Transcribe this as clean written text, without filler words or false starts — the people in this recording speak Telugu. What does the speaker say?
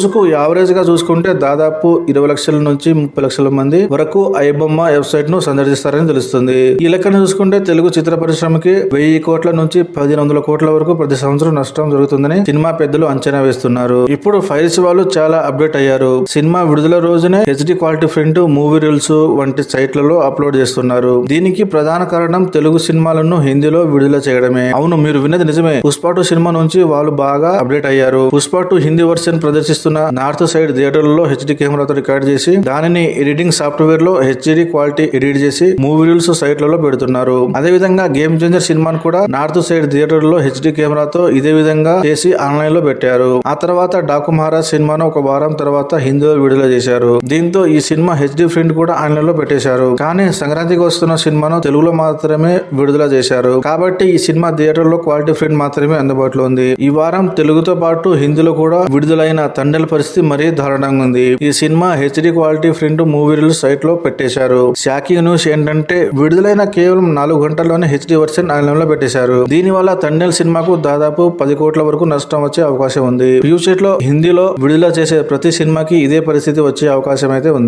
రోజుకు యావరేజ్ గా చూసుకుంటే దాదాపు 20 లక్షల నుంచి 30 లక్షల మంది వరకు ఐబొమ్మ వెబ్సైట్ ను సందర్శిస్తారని తెలుస్తుంది. ఈ లెక్కను చూసుకుంటే తెలుగు చిత్ర పరిశ్రమకి 1000 కోట్ల నుంచి 1500 కోట్ల వరకు ప్రతి సంవత్సరం నష్టం జరుగుతుందని సినిమా పెద్దలు అంచనా వేస్తున్నారు. ఇప్పుడు ఫైల్స్ వాళ్ళు చాలా అప్డేట్ అయ్యారు. సినిమా విడుదల రోజునే HD quality print, movie reels వంటి సైట్లలో అప్లోడ్ చేస్తున్నారు. దీనికి ప్రధాన కారణం తెలుగు సినిమాలను హిందీలో విడుదల చేయడమే. అవును, మీరు విన్నది నిజమే. పుష్ప 2 సినిమా నుంచి వాళ్ళు బాగా అప్డేట్ అయ్యారు. పుష్ప 2 హిందీ వర్షన్ ప్రదర్శిస్తున్న నార్త్ సైడ్ థియేటర్లలో హెచ్డి కెమెరాతో రికార్డ్ చేసి దానిని ఎడిటింగ్ సాఫ్ట్వేర్ లో హెచ్డి క్వాలిటీ ఎడిట్ చేసి మూవీ రీల్స్ సైట్లలో పెడుతున్నారు. అదే విధంగా గేమ్ చేంజర్ సినిమాను కూడా నార్త్ సైడ్ థియేటర్ లో హెచ్డి కెమెరాతో ఇదే విధంగా చేసి ఆన్లైన్ లో పెట్టారు. ఆ తర్వాత డాకు మహారాజ్ సినిమాను ఒక వారం తర్వాత హిందీలో విడుదల చేశారు. దీంతో ఈ సినిమా హెచ్డి ప్రింట్ కూడా ఆన్లైన్ లో పెట్టేశారు. కానీ సంక్రాంతికి వస్తున్న సినిమాను తెలుగులో మాత్రమే విడుదల చేశారు. కాబట్టి ఈ సినిమా థియేటర్ లో క్వాలిటీ ప్రింట్ మాత్రమే అందుబాటులో ఉంది. ఈ వారం తెలుగుతో పాటు హిందీలో కూడా విడుదలైన తండ్రి పరిస్థితి మరీ దారుణంగా ఉంది. ఈ cinema HD quality print movie reels site లో పెట్టేశారు. షాకింగ్ న్యూస్ ఏంటంటే విడుదలైన కేవలం 4 గంటల్లోనే హెచ్డి వర్షన్ ఆన్లైన్ లో పెట్టేశారు. దీని వల్ల తండ్రి సినిమాకు దాదాపు 10 కోట్ల వరకు నష్టం వచ్చే అవకాశం ఉంది. ఫ్యూచర్ లో హిందీలో విడుదల చేసే ప్రతి సినిమాకి ఇదే పరిస్థితి వచ్చే అవకాశం అయితే ఉంది.